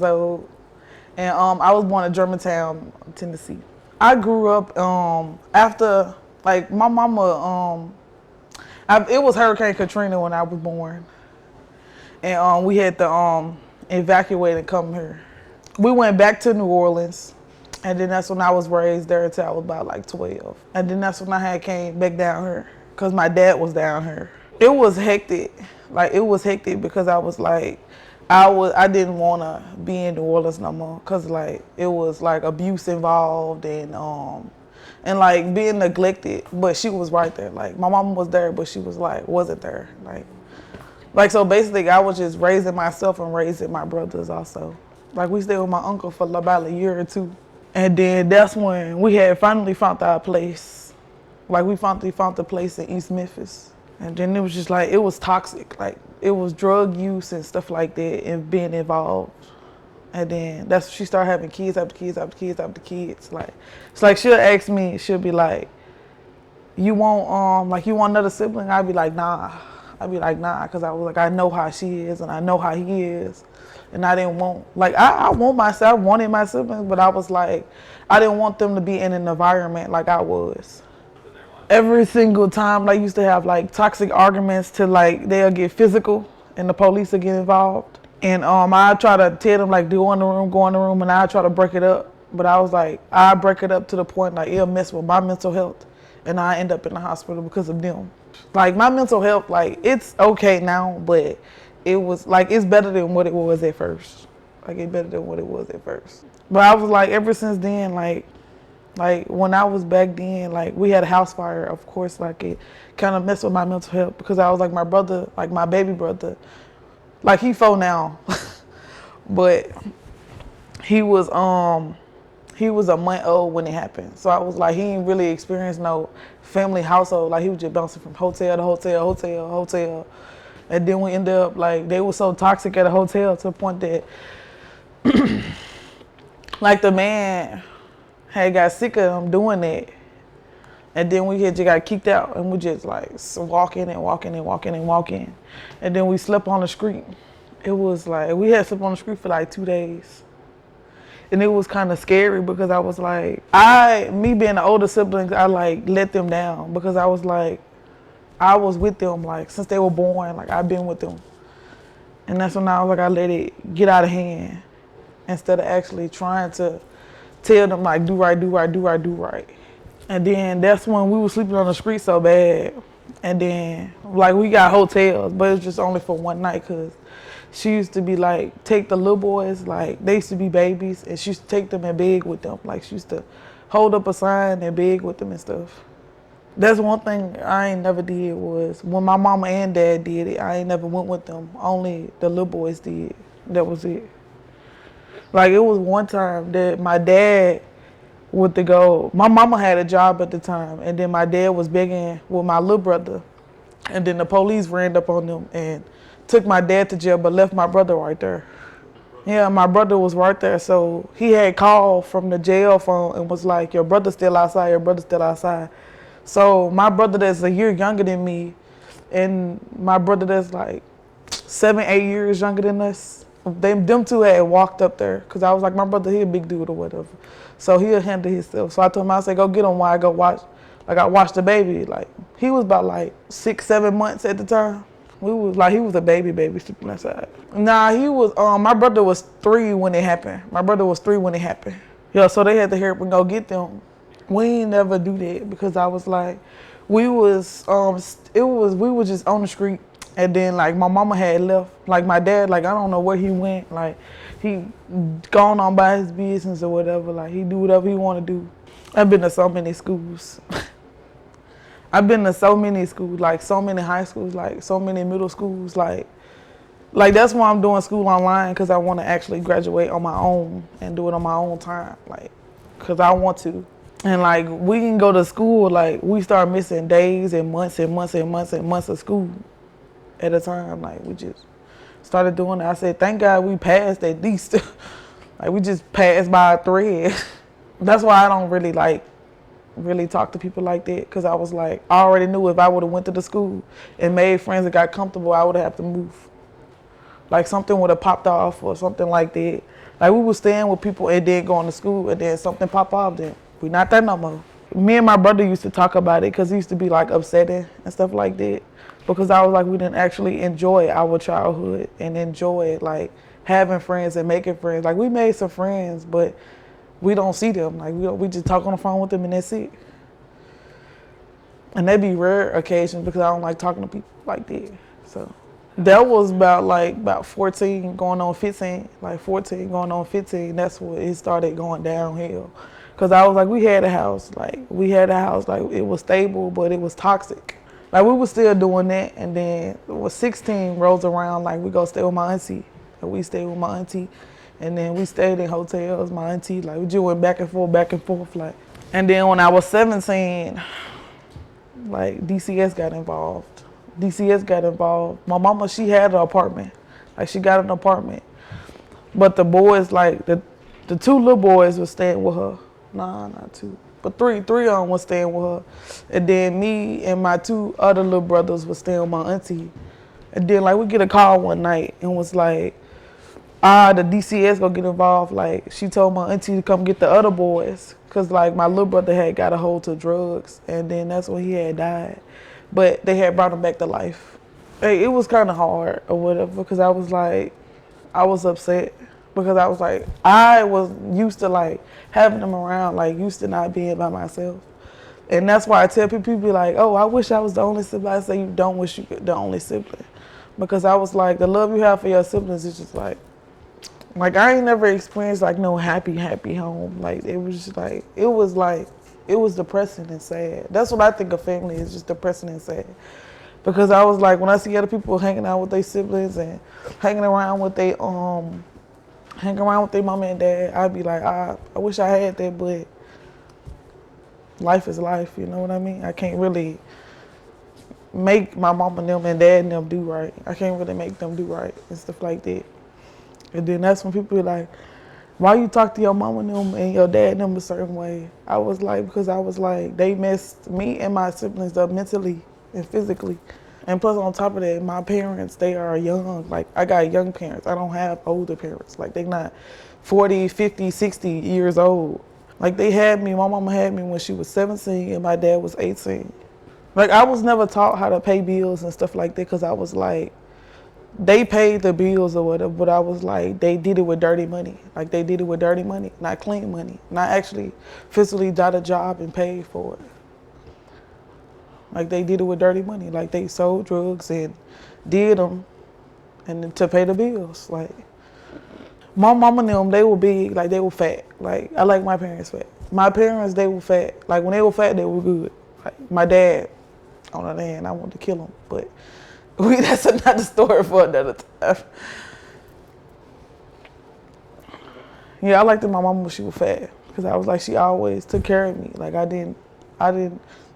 old, and I was born in Germantown, Tennessee. I grew up after like my mama. It was Hurricane Katrina when I was born, and we had to evacuate and come here. We went back to New Orleans, and then that's when I was raised there until I was about like 12, and then that's when I had came back down here because my dad was down here. It was hectic, like it was hectic because I was like, I didn't want to be in New Orleans no more because like it was like abuse involved and like being neglected. But she was right there. Like my mom was there, but she was like wasn't there. Like so basically, I was just raising myself and raising my brothers also. Like we stayed with my uncle for about a year or two, and then that's when we had finally found our place. Like we finally found the place in East Memphis. And then it was just like, it was toxic. Like it was drug use and stuff like that and being involved. And then that's when she started having kids after kids after kids after kids. Like, it's like she'll ask me, she'll be like, you want another sibling? I'd be like, nah. I'd be like, nah, because I was like, I know how she is and I know how he is. And I didn't want, like, I wanted my siblings, but I was like, I didn't want them to be in an environment like I was. Every single time they used to have like toxic arguments to like they'll get physical and the police will get involved. And I try to tell them like go in the room and I try to break it up. But I was like, I break it up to the point like it'll mess with my mental health and I end up in the hospital because of them. Like my mental health, like it's okay now, but it was like it's better than what it was at first. Like it's better than what it was at first. But I was like ever since then, like when I was back then, like we had a house fire, of course, like it kind of messed with my mental health because I was like my brother, like my baby brother, like he 4 now, but he was a month old when it happened. So I was like, he didn't really experience no family household. Like he was just bouncing from hotel to hotel. And then we ended up like, they were so toxic at a hotel to the point that like the man had got sick of them doing that. And then we had just got kicked out and we just like walking. And then we slept on the street. It was like, we had slept on the street for like 2 days. And it was kind of scary because I was like, me being the older siblings, I like let them down because I was like, I was with them like since they were born, like I've been with them. And that's when I was like, I let it get out of hand instead of actually trying to tell them like do right. And then that's when we were sleeping on the street so bad. And then like we got hotels, but it's just only for one night because she used to be like, take the little boys, like they used to be babies, and she used to take them and beg with them. Like she used to hold up a sign and beg with them and stuff. That's one thing I ain't never did was when my mama and dad did it, I ain't never went with them. Only the little boys did. That was it. Like it was one time that my dad went to go, my mama had a job at the time, and then my dad was begging with my little brother, and then the police ran up on them and took my dad to jail but left my brother right there. Yeah, my brother was right there, so he had called from the jail phone and was like, your brother's still outside. So my brother that's a year younger than me and my brother that's like 7, 8 years younger than us, them two had walked up there because I was like, my brother, he a big dude or whatever. So he'll handle himself. So I told him, I said, go get him while I go watch. Like I watched the baby. Like he was about like 6, 7 months at the time. He was a baby sleeping outside. Nah, he was, my brother was 3 when it happened. Yeah, so they had to hurry up and go get them. We ain't never do that because I was like, we were just on the street. And then like my mama had left. Like my dad, like I don't know where he went. Like he gone on by his business or whatever. Like he do whatever he want to do. I've been to so many schools. Like so many high schools, like so many middle schools. Like that's why I'm doing school online because I want to actually graduate on my own and do it on my own time. Like, because I want to. And like we can go to school, like we start missing days and months of school at a time. Like we just started doing it. I said, thank God we passed at least. Like we just passed by a thread. That's why I don't really talk to people like that because I was like, I already knew if I would have went to the school and made friends and got comfortable, I would have to move. Like something would have popped off or something like that. Like we was staying with people and then going to school and then something pop off, then we not there no more. Me and my brother used to talk about it because he used to be like upsetting and stuff like that. Because I was like, we didn't actually enjoy our childhood and enjoy like having friends and making friends. Like we made some friends, but we don't see them. Like we just talk on the phone with them and that's it. And they be rare occasions because I don't like talking to people like that. So that was about 14 going on 15, like 14 going on 15. That's when it started going downhill. Cause I was like, we had a house, like it was stable, but it was toxic. Like we was still doing that, and then it was 16 rolls around, like we go stay with my auntie, and we stayed with my auntie, and then we stayed in hotels. My auntie, like we just went back and forth, like. And then when I was 17, like DCS got involved. My mama, she had an apartment, like she got an apartment, but the boys, like the two little boys was staying with her. Nah, not two. But three of them was staying with her. And then me and my two other little brothers was staying with my auntie. And then like we get a call one night and was like, the DCS gonna get involved. Like she told my auntie to come get the other boys. Cause like my little brother had got a hold to drugs and then that's when he had died. But they had brought him back to life. Hey, it was kind of hard or whatever because I was upset. Because I was like, I was used to like having them around, like used to not being by myself. And that's why I tell people be like, oh, I wish I was the only sibling. I say you don't wish you were the only sibling. Because I was like, the love you have for your siblings is just like I ain't never experienced like no happy home. Like it was just like, it was depressing and sad. That's what I think of family is, just depressing and sad. Because I was like, when I see other people hanging out with their siblings and hanging around with their mama and dad, I'd be like, I wish I had that, but life is life, you know what I mean? I can't really make my mama and them and dad and them do right. I can't really make them do right and stuff like that. And then that's when people be like, why you talk to your mama and them and your dad and them a certain way? I was like, because I was like, they messed me and my siblings up mentally and physically. And plus on top of that, my parents, they are young. Like I got young parents. I don't have older parents. Like they not 40, 50, 60 years old. Like they had me, my mama had me when she was 17 and my dad was 18. Like I was never taught how to pay bills and stuff like that because I was like, they paid the bills or whatever, but I was like, they did it with dirty money. Like they did it with dirty money, not clean money. Not actually physically got a job and paid for it. Like they did it with dirty money. Like they sold drugs and did them and to pay the bills. Like my mama and them, they were big, like they were fat. Like I like my parents fat. My parents, they were fat. Like when they were fat, they were good. Like my dad, on the other hand, I wanted to kill him, but that's another story for another time. Yeah, I liked my mama when she was fat because I was like, she always took care of me. Like I didn't.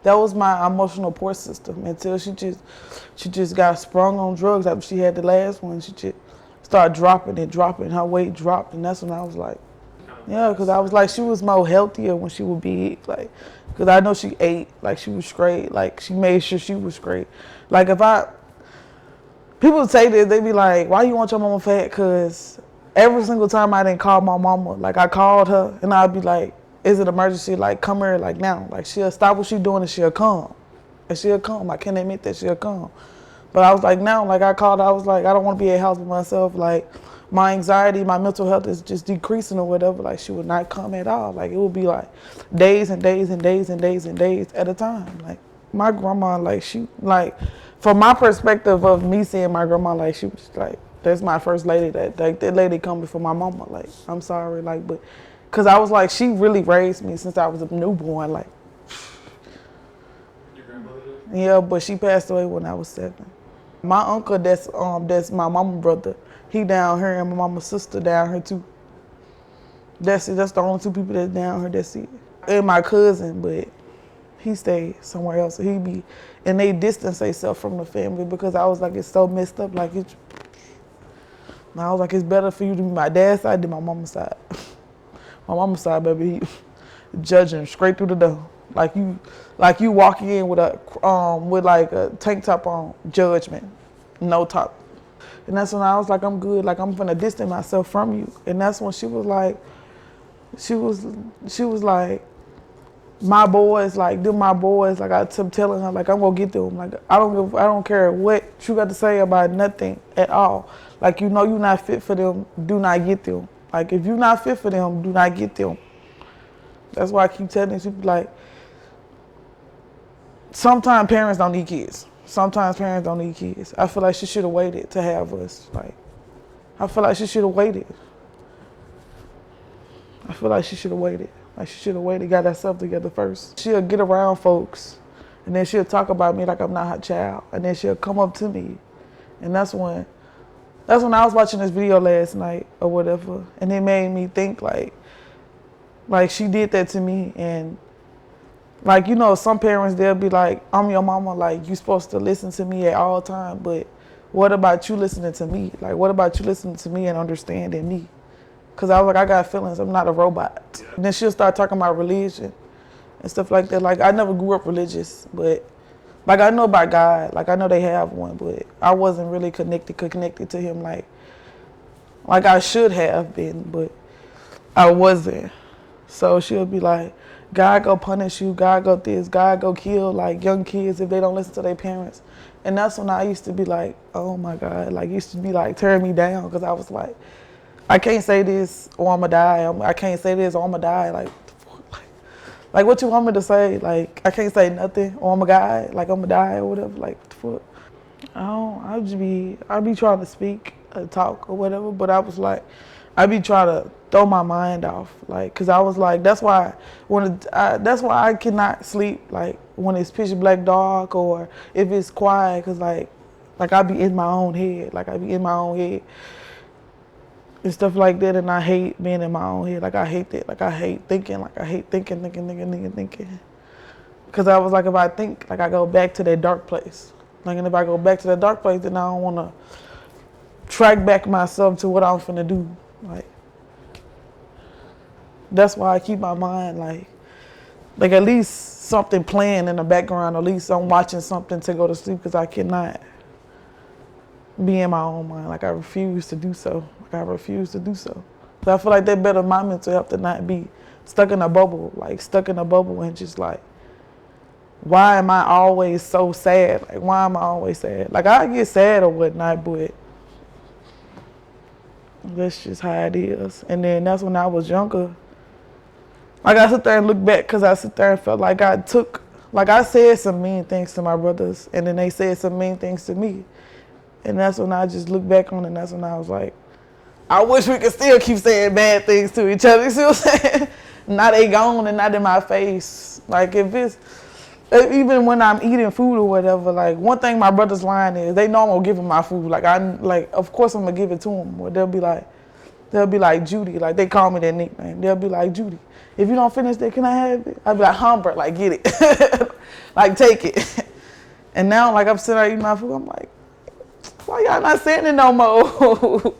That was my emotional support system until she just got sprung on drugs after she had the last one. She just started dropping. Her weight dropped, and that's when I was like, yeah, because I was like, she was more healthier when she was big, like, because I know she ate, like she was straight, like she made sure she was straight. Like people would say this, they be like, why you want your mama fat? Because every single time I didn't call my mama, like I called her and I'd be like, is it emergency? Like, come here, like now. Like, she'll stop what she's doing and she'll come. And she'll come. I can't admit that she'll come. But I was like, now, like I called, I was like, I don't want to be at house with myself. Like, my anxiety, my mental health is just decreasing or whatever. Like, she would not come at all. Like, it would be like days and days and days and days and days at a time. Like, my grandma, like, from my perspective of me seeing my grandma, like, she was like, that's my first lady that lady come before my mama. Like, I'm sorry, like, but. Cause I was like, she really raised me since I was a newborn. Like, your grandmother did? Yeah, but she passed away when I was 7. My uncle, that's my mama's brother. He down here, and my mama's sister down here too. That's it. That's the only 2 people that's down here. That's it. And my cousin, but he stayed somewhere else. He be, and they distance themselves from the family because I was like, it's so messed up. Like it's, and I was like, it's better for you to be my dad's side than my mama's side. My mama's side, baby, he judging straight through the door. Like you walk in with like a tank top on, judgment, no top. And that's when I was like, I'm good. Like, I'm gonna distance myself from you. And that's when she was like, she was like, my boys, like, them my boys. Like, I kept telling her, like, I'm gonna get them. Like, I don't care what you got to say about nothing at all. Like, you know you're not fit for them, do not get them. Like, if you're not fit for them, do not get them. That's why I keep telling people, like, sometimes parents don't need kids. Sometimes parents don't need kids. I feel like she should have waited to have us. Like, I feel like she should have waited. I feel like she should have waited. Like, she should have waited, got herself together first. She'll get around folks, and then she'll talk about me like I'm not her child. And then she'll come up to me. And that's when I was watching this video last night or whatever. And it made me think, like she did that to me. And, like, you know, some parents, they'll be like, I'm your mama, like, you supposed to listen to me at all times. But what about you listening to me? Like, what about you listening to me and understanding me? Because I was like, I got feelings. I'm not a robot. Yeah. And then she'll start talking about religion and stuff like that. Like, I never grew up religious, but, like, I know about God. Like, I know they have one, but I wasn't really connected to him like I should have been, but I wasn't. So she'll be like, God go punish you, God go this, God go kill, like, young kids if they don't listen to their parents. And that's when I used to be like, oh my God, like, used to be like tearing me down, because I was like, I can't say this or I'ma die. I can't say this or I'ma die. Like, what you want me to say? Like, I can't say nothing or I'ma die. Like, I'ma die or whatever. Like, what the fuck? I be trying to speak or talk or whatever, but I was like, I be trying to throw my mind off. Like, cause I was like, that's why I cannot sleep, like, when it's pitch black dark or if it's quiet, cause like I be in my own head. Like, I be in my own head. And stuff like that, and I hate being in my own head. Like, I hate that. Like, I hate thinking. Like, I hate thinking. Because I was like, if I think, like, I go back to that dark place. Like, and if I go back to that dark place, then I don't want to track back myself to what I'm finna do. Like, that's why I keep my mind, like at least something playing in the background. At least I'm watching something to go to sleep, because I cannot be in my own mind. Like, I refuse to do so. So I feel like that better my mental health to not be stuck in a bubble. Like, stuck in a bubble and just like, why am I always so sad? Like, why am I always sad? Like, I get sad or whatnot, but that's just how it is. And then that's when I was younger. Like, I sit there and look back, because I sit there and felt like I said some mean things to my brothers, and then they said some mean things to me. And that's when I just look back on it, and that's when I was like, I wish we could still keep saying bad things to each other. You see what I'm saying? Not they gone and not in my face. Like, even when I'm eating food or whatever, like, one thing my brother's line is, they know I'm gonna give them my food. Like, of course I'm gonna give it to them. Or they'll be like Judy. Like, they call me that nickname. They'll be like, Judy, if you don't finish that, can I have it? I'll be like, Humber, like, get it. Like, take it. And now, like, I'm sitting there eating my food, I'm like, why y'all not saying it no more?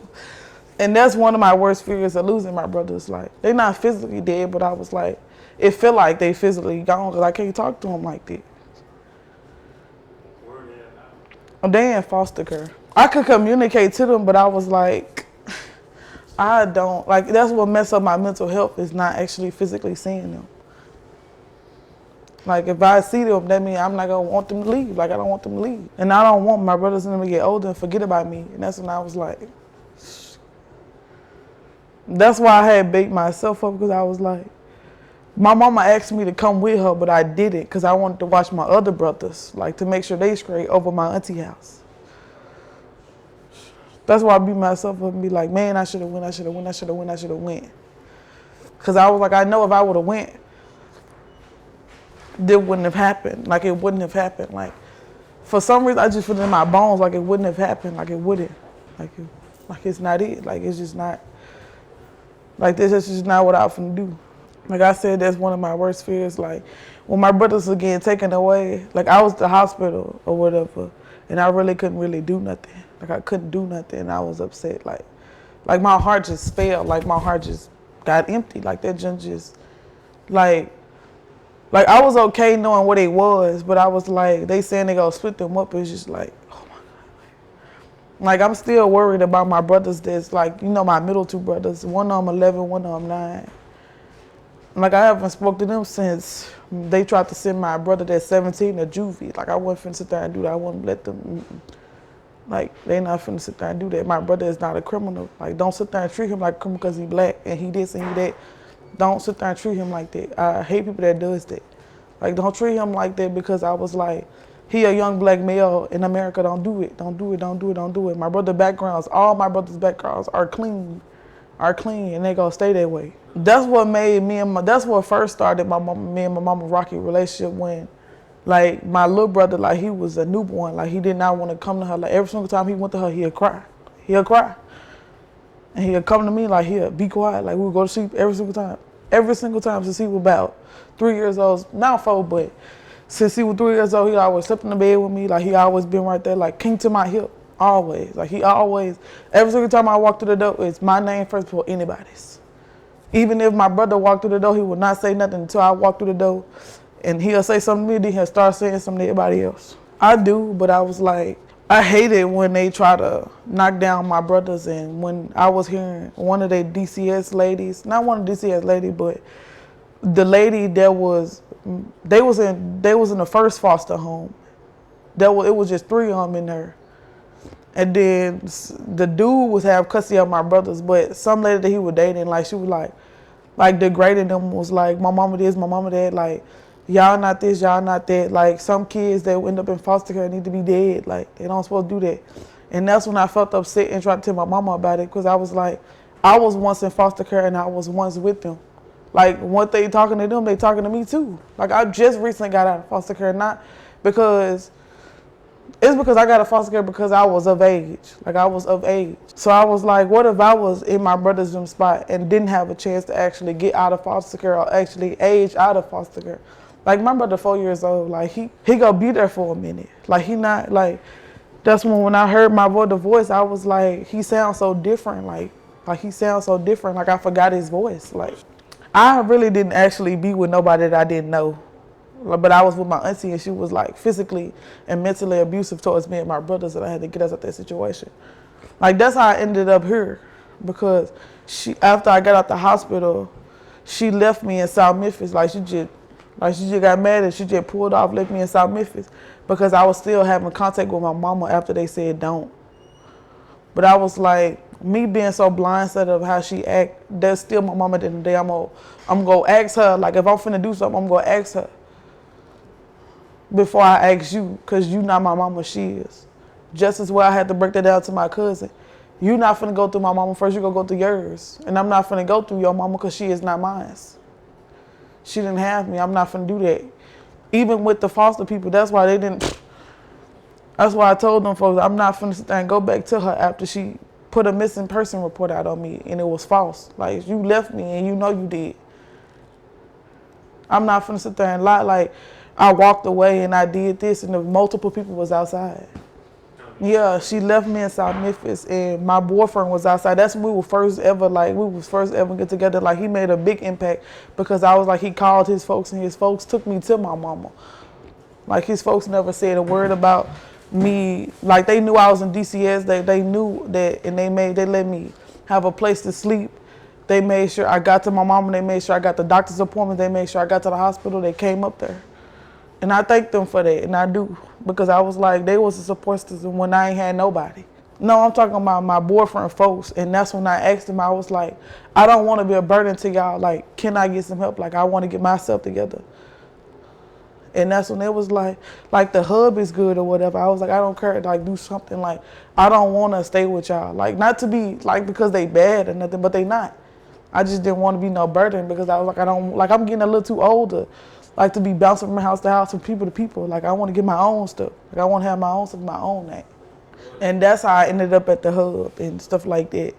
And that's one of my worst fears of losing my brothers. Like, they're not physically dead, but I was like, it feel like they physically gone, because I can't talk to them like that. Where are they at now? They in foster care. I could communicate to them, but I was like, I don't. Like, that's what messed up my mental health, is not actually physically seeing them. Like, if I see them, that means I'm not going to want them to leave. Like, I don't want them to leave. And I don't want my brothers and them to get older and forget about me. And that's when I was like, that's why I had baked myself up, because I was like, my mama asked me to come with her, but I didn't, because I wanted to watch my other brothers, like, to make sure they straight over my auntie house. That's why I beat myself up and be like, man, I should have went. Because I was like, I know if I would have went, that wouldn't have happened. Like, it wouldn't have happened. Like, for some reason, I just feel in my bones like it wouldn't have happened. Like, it wouldn't. Like, it's not it. Like, it's just not. Like, this is just not what I was finna do. Like I said, that's one of my worst fears. Like, when my brothers were getting taken away, like, I was at the hospital or whatever, and I really couldn't really do nothing. Like, I couldn't do nothing, and I was upset. Like my heart just fell. Like, my heart just got empty. Like, that just, like I was okay knowing what it was, but I was like, they saying they gonna split them up. It's just like, oh my God. Like, I'm still worried about my brothers that's like, my middle two brothers. One of them 11, one of them 9. Like, I haven't spoke to them since they tried to send my brother that's 17 to juvie. Like, I wasn't finna sit there and do that. I wouldn't let them, like, they not finna sit there and do that. My brother is not a criminal. Like, don't sit there and treat him like a criminal because he black and he this and he that. Don't sit there and treat him like that. I hate people that does that. Like, don't treat him like that because I was like, he a young black male in America, don't do it. Don't do it, don't do it, don't do it. My brother backgrounds, all my brother's backgrounds are clean, and they gonna stay that way. That's what made that's what first started me and my mama rocky relationship when, like, my little brother, like, he was a newborn. Like, he did not want to come to her. Like, every single time he went to her, he'd cry. He'll cry. And he'll come to me, like, he'll be quiet. Like, we would go to sleep every single time. Every single time since he was about 3 years old. Now 4, but since he was 3 years old, he always slept in the bed with me. Like, he always been right there, like, king to my hip. Always. Like, he always, every single time I walk through the door, it's my name first before anybody's. Even if my brother walked through the door, he would not say nothing until I walk through the door. And he'll say something to me, then he'll start saying something to everybody else. I do, but I was like, I hate it when they try to knock down my brothers. And when I was hearing one of the DCS ladies, not one of the DCS ladies, but the lady that was, they was in the first foster home. It was just 3 of them in there. And then the dude was have custody of my brothers, but some lady that he was dating, like, she was like degrading them, was like, my mama this, my mama that, like, y'all not this, y'all not that. Like, some kids that end up in foster care need to be dead. Like, they don't supposed to do that. And that's when I felt upset and tried to tell my mama about it, because I was like, I was once in foster care and I was once with them. Like, what they talking to them, they talking to me too. Like, I just recently got out of foster care, not because, it's because I got a foster care because I was of age. Like, I was of age. So I was like, what if I was in my brother's room spot and didn't have a chance to actually get out of foster care or actually age out of foster care? Like, my brother 4 years old, like, he gonna be there for a minute. Like, he not, like, that's when I heard my brother's voice, I was like, he sounds so different. Like he sounds so different. Like, I forgot his voice. Like, I really didn't actually be with nobody that I didn't know. But I was with my auntie and she was like physically and mentally abusive towards me and my brothers, and I had to get us out of that situation. Like, that's how I ended up here, because after I got out the hospital, she left me in South Memphis. Like, she just got mad and she just pulled off, left me in South Memphis because I was still having contact with my mama after they said don't. But I was like, me being so blindsided of how she act, that's still my mama at the end of the day. I'm gonna ask her, like, if I'm finna do something, I'm gonna ask her before I ask you, because you not my mama, she is. Just as well I had to break that down to my cousin. You not finna go through my mama first, you gonna go through yours. And I'm not finna go through your mama because she is not mine. She didn't have me, I'm not finna do that. Even with the foster people, that's why I told them folks, I'm not finna sit there and go back to her after she put a missing person report out on me and it was false. Like, you left me and you know you did. I'm not finna sit there and lie like I walked away and I did this and the multiple people was outside. Yeah, she left me in South Memphis and my boyfriend was outside. That's when we was first ever get together. Like, he made a big impact because I was like, he called his folks and his folks took me to my mama. Like, his folks never said a word about me. Like, they knew I was in DCS. They knew that, and they let me have a place to sleep. They made sure I got to my mama. They made sure I got the doctor's appointment. They made sure I got to the hospital. They came up there. And I thank them for that, and I do, because I was like, they was a support system when I ain't had nobody. No, I'm talking about my boyfriend folks, and that's when I asked him, I was like, I don't want to be a burden to y'all. Like, can I get some help? Like, I want to get myself together. And that's when it was like the hub is good or whatever. I was like, I don't care, like, do something. Like, I don't want to stay with y'all. Like, not to be, like, because they bad or nothing, but they not. I just didn't want to be no burden because I was like, I'm getting a little too older. Like, to be bouncing from house to house, from people to people. Like, I want to get my own stuff. Like, I want to have my own stuff, my own name. And that's how I ended up at the hub and stuff like that.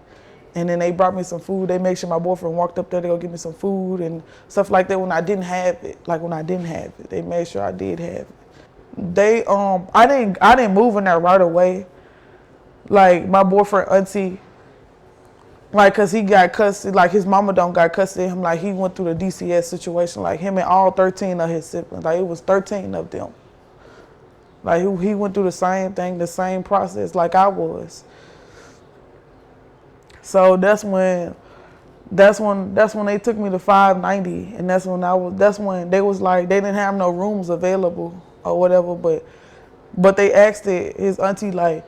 And then they brought me some food. They made sure my boyfriend walked up there to go get me some food and stuff like that when I didn't have it. Like, when I didn't have it, they made sure I did have it. I didn't move in there right away. Like, my boyfriend, auntie, like, cause he got custody, like his mama don't got custody of him, like he went through the DCS situation, like him and all 13 of his siblings, like it was 13 of them. Like he went through the same thing, the same process like I was. So that's when they took me to 590, and that's when they was like they didn't have no rooms available or whatever, but they asked his auntie like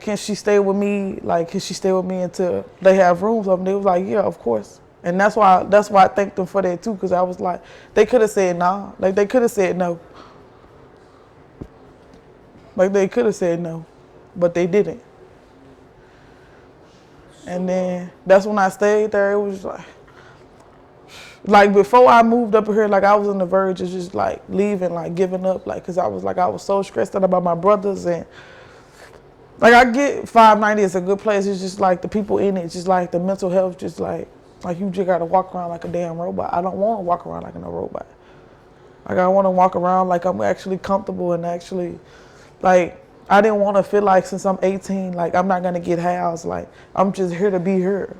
can she stay with me, like can she stay with me until they have rooms open. They was like, yeah, of course. And that's why I thanked them for that too, because I was like, they could have said nah, like they could have said no, like they could have said no, but they didn't. And then that's when I stayed there. It was like before I moved up here, like I was on the verge of just like leaving, like giving up, like because I was so stressed out about my brothers. And like I get 590 is a good place. It's just like the people in it, just like the mental health, just like you just gotta walk around like a damn robot. I don't want to walk around like a robot. Like I want to walk around like I'm actually comfortable and actually like I didn't want to feel like since I'm 18, like I'm not gonna get housed. Like I'm just here to be here.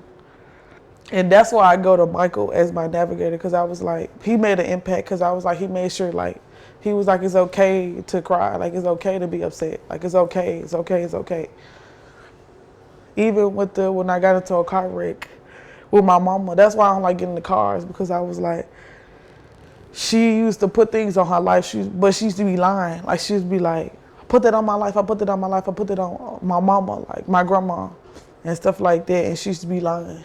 And that's why I go to Michael as my navigator, because I was like, he made an impact, because I was like, he made sure, like, he was like, it's okay to cry, like, it's okay to be upset, like, it's okay, it's okay, it's okay. Even when I got into a car wreck with my mama, that's why I don't like getting in the cars, because I was like, she used to put things on her life, but she used to be lying. Like, she used to be like, I put that on my life, I put that on my life, I put that on my mama, like, my grandma, and stuff like that, and she used to be lying.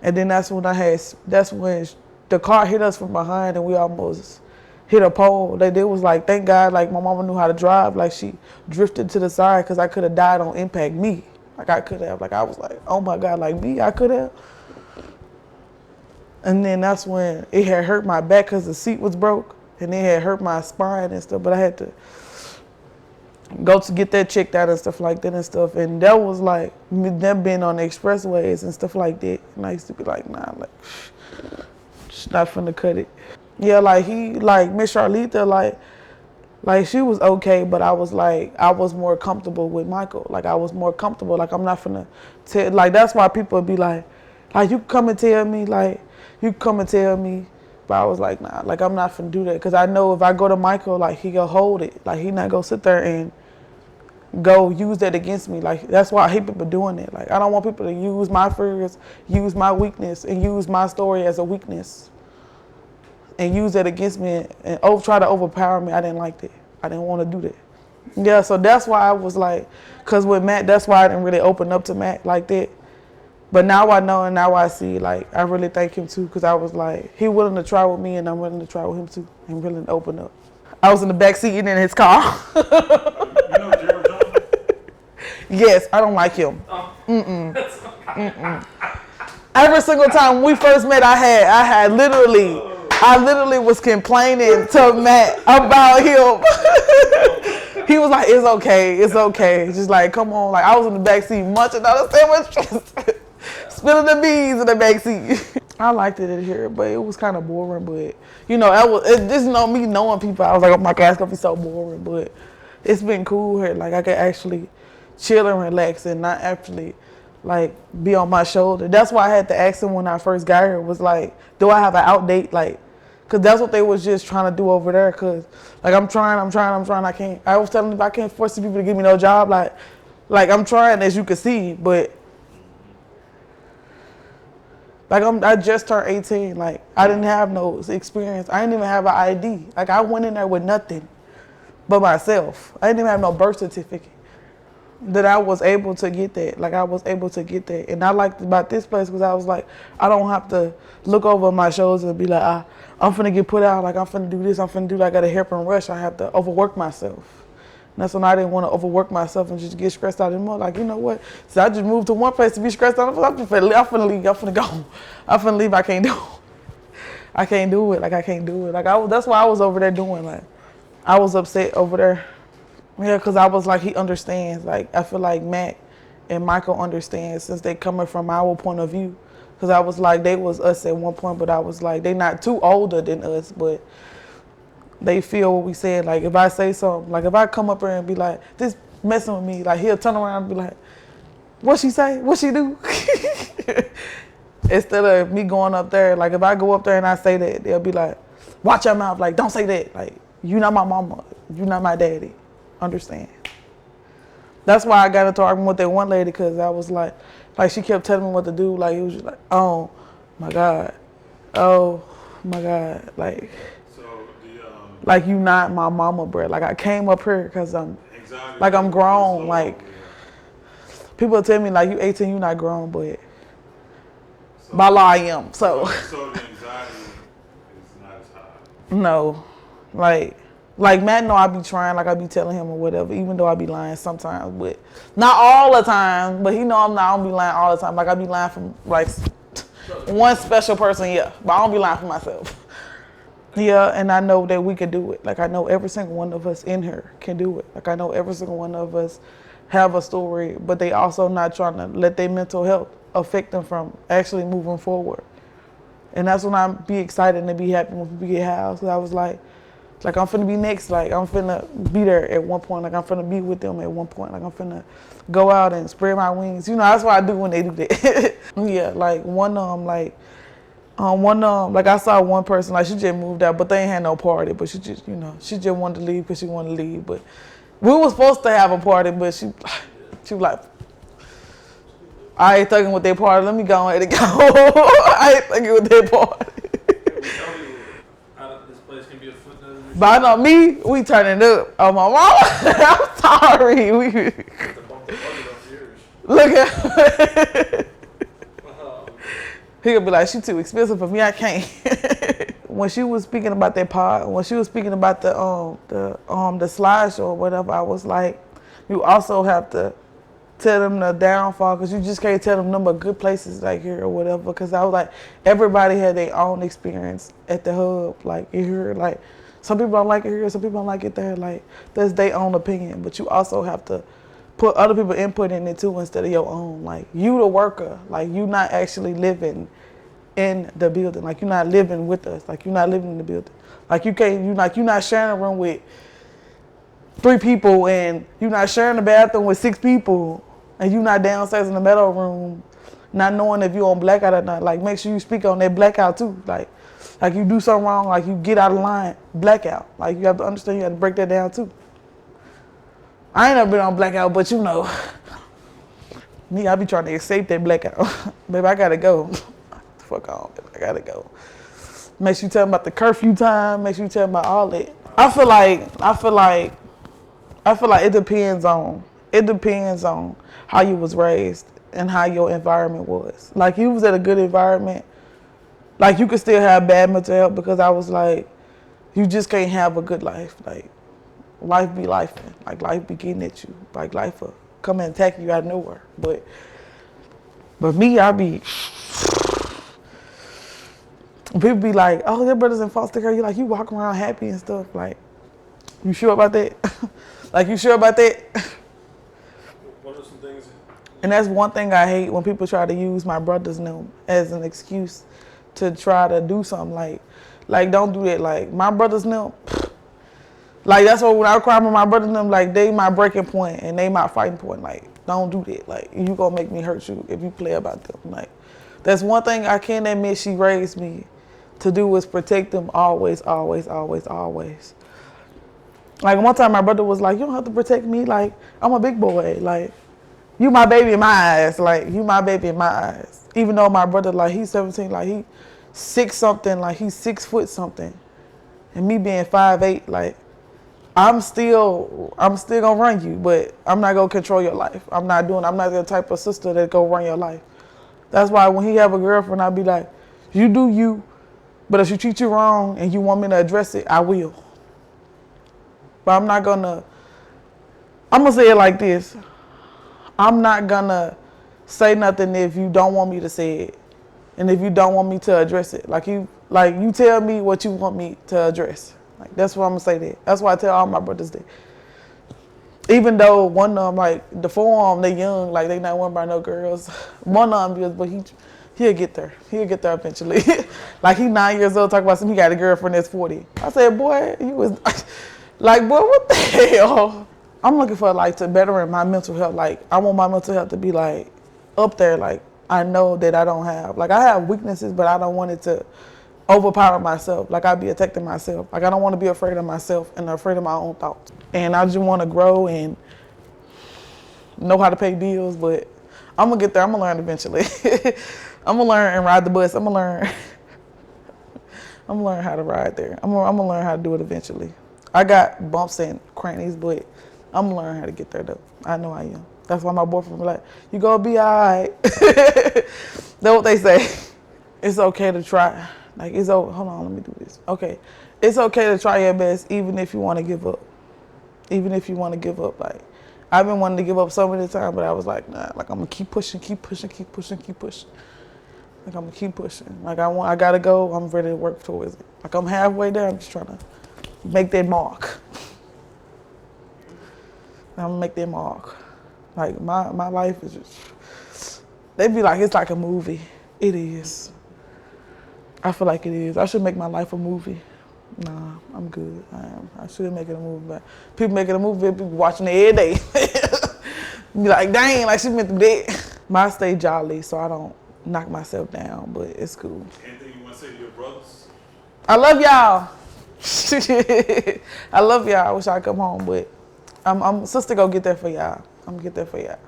And then that's when the car hit us from behind and we almost hit a pole. They was like, thank God, like my mama knew how to drive. Like she drifted to the side, because I could have died on impact, me. Like I could have, like I was like, oh my God, like me, I could have. And then that's when it had hurt my back because the seat was broke, and it had hurt my spine and stuff, but I had to go to get that checked out and stuff like that and stuff. And that was like them being on the expressways and stuff like that. And I used to be like, nah, like, just not finna cut it. Yeah, like Miss Charlita, like she was okay, but I was more comfortable with Michael. Like I was more comfortable. Like I'm not finna tell, like that's why people be like you come and tell me, like you come and tell me. But I was like, nah, like I'm not finna do that, because I know if I go to Michael, like he gonna hold it. Like he not gonna sit there and go use that against me. Like that's why I hate people doing it. Like I don't want people to use my fears, use my weakness, and use my story as a weakness, and use that against me and try to overpower me. I didn't like that. I didn't want to do that. Yeah, so that's why I was like, because with Matt, that's why I didn't really open up to Matt like that. But now I know, and now I see, like, I really thank him too, because I was like, he willing to try with me, and I'm willing to try with him too, and willing to open up. I was in the back seat in his car. You know Jared Johnson? Yes, I don't like him. Every single time we first met, I literally was complaining to Matt about him. He was like, it's okay. Just like, come on. Like, I was in the back seat munching on a sandwich, spilling the beans in the back seat. I liked it in here, but it was kind of boring. But, you know, me knowing people, I was like, oh my God, it's going to be so boring. But it's been cool here. Like, I could actually chill and relax and not actually, like, be on my shoulder. That's why I had to ask him when I first got here, was like, do I have an outdate? Like, because that's what they was just trying to do over there. Because, like, I'm trying. I can't. I was telling them I can't force the people to give me no job. Like I'm trying, as you can see. But, like, I just turned 18. Like, I didn't have no experience. I didn't even have an ID. Like, I went in there with nothing but myself. I didn't even have no birth certificate. That I was able to get that. Like, I was able to get that. And I liked about this place because I was like, I don't have to look over my shoulders and be like, I'm finna get put out. Like, I'm finna do this. I'm finna do that. I got a hairpin rush. I have to overwork myself. And that's when I didn't want to overwork myself and just get stressed out anymore. Like, you know what? So I just moved to one place to be stressed out. I'm finna leave. I'm finna go. I'm finna leave. I can't do it. I can't do it. Like, I can't do it. Like, that's why I was over there doing. Like, I was upset over there. Yeah, because I was like, he understands. Like, I feel like Matt and Michael understand since they coming from our point of view. Because I was like, they was us at one point, but I was like, they not too older than us, but they feel what we said. Like, if I say something, like, if I come up here and be like, this messing with me, like, he'll turn around and be like, what she say? What she do? Instead of me going up there, like, if I go up there and I say that, they'll be like, watch your mouth. Like, don't say that. Like, you not my mama. You're not my daddy. Understand? That's why I got into argument with that one lady because I was like she kept telling me what to do. Like it was just like, oh my God, oh my God, So the like you not my mama, bro. Like I came up here because anxiety. like I'm grown. is Like low, people tell me like you 18, you not grown, but So, by law I am. So so the anxiety is not as high. no, like Matt know I be trying, like I be telling him or whatever, even though I be lying sometimes, but not all the time. But he know I don't be lying all the time. Like I be lying from like one special person, yeah, but I don't be lying for myself. Yeah, and I know that we can do it. Like I know every single one of us in here can do it. Like I know every single one of us have a story, but they also not trying to let their mental health affect them from actually moving forward. And that's when I be excited and be happy when people get housed. Cause I was like I'm finna be next. Like I'm finna be there at one point. Like I'm finna be with them at one point. Like I'm finna go out and spread my wings. You know, that's what I do when they do that. Yeah, like one like I saw one person, like she just moved out, but they ain't had no party. But she just, she just wanted to leave because she wanted to leave. But we were supposed to have a party, but she was like, I ain't thugging with that party. Let me go ahead and go. I ain't thugging with that party. This place can be a footnote. But I know me, we turning up. Oh my mama, I'm sorry. Look at. He'll be like, she too expensive for me. I can't. When she was speaking about that pod, when she was speaking about the slideshow or whatever, I was like, you also have to tell them the downfall because you just can't tell them number good places like here or whatever. Because I was like, everybody had their own experience at the hub. Like here, like some people don't like it here, some people don't like it there. Like that's their own opinion, but you also have to put other people input in it too instead of your own. Like you the worker, like you not actually living in the building. Like you're not living with us. Like you're not living in the building. Like you're not sharing a room with 3 people and you're not sharing a bathroom with 6 people and you're not downstairs in the metal room not knowing if you're on blackout or not. Like make sure you speak on that blackout too. Like you do something wrong, like you get out of line, blackout. Like you have to understand, you have to break that down too. I ain't never been on blackout, but me, I be trying to escape that blackout. Baby, I gotta go. Fuck on, baby, I gotta go. Make sure you tell them about the curfew time. Make sure you tell them about all that. I feel like it depends on how you was raised and how your environment was. Like you was at a good environment, like you could still have bad mental health because I was like, you just can't have a good life. Like life be life, like life be getting at you. Like life will come and attack you out of nowhere. But me, I be. People be like, oh, your brother's in foster care. You like, you walk around happy and stuff. Like, you sure about that? Like, you sure about that? What are some things? And that's one thing I hate when people try to use my brother's name as an excuse to try to do something. Like don't do that. Like, my brother's name, like, that's what when I cry with my brother's name, like, they my breaking point and they my fighting point. Like, don't do that. Like, you gonna make me hurt you if you play about them. Like, that's one thing I can't admit she raised me to do is protect them always, always, always, always. Like one time my brother was like, you don't have to protect me. Like, I'm a big boy. Like, you my baby in my eyes. Like, you my baby in my eyes. Even though my brother, like, he's 17, like, he 6 something, like, he's 6 foot something. And me being 5'8", like, I'm still gonna run you, but I'm not gonna control your life. I'm not the type of sister that go run your life. That's why when he have a girlfriend, I be like, you do you, but if she treat you wrong and you want me to address it, I will. But I'm gonna say it like this. I'm not gonna say nothing if you don't want me to say it. And if you don't want me to address it. Like you tell me what you want me to address. Like that's what I'm gonna say there. That's why I tell all my brothers that. Even though one of them, like the 4 of them, they young, like they not worried about no girls. One of them is, but he'll get there. He'll get there eventually. Like he 9 years old, talk about something, he got a girlfriend that's 40. I said, boy, you was like, boy, what the hell? I'm looking for like to better my mental health. Like I want my mental health to be like up there. Like I know that I don't have, like I have weaknesses, but I don't want it to overpower myself. Like I be attacking myself. Like I don't want to be afraid of myself and afraid of my own thoughts. And I just want to grow and know how to pay bills, but I'm gonna get there. I'm gonna learn eventually. I'm gonna learn and ride the bus. I'm gonna learn. I'm gonna learn how to ride there. I'm gonna learn how to do it eventually. I got bumps and crannies, but I'm gonna learn how to get there though. I know I am. That's why my boyfriend was like, "You gonna be alright." That's what they say. It's okay to try. Like hold on, let me do this. Okay, it's okay to try your best, even if you want to give up. Even if you want to give up, like I've been wanting to give up so many times, but I was like, nah. Like I'm gonna keep pushing, keep pushing, keep pushing, keep pushing. Like I'm gonna keep pushing. Like I gotta go. I'm ready to work towards it. Like I'm halfway there. I'm just trying to make that mark. I'm gonna make that mark. Like my life is just. They be like it's like a movie. It is. I feel like it is. I should make my life a movie. Nah, I'm good. I should make it a movie, but people making a movie, people watching it every day. Be like, dang, like she been through that. Mine stay jolly, so I don't knock myself down, but it's cool. Anything you want to say to your brothers? I love y'all. I love y'all. I wish I could come home, but I'm sister go get there for y'all. I'm gonna get there for y'all.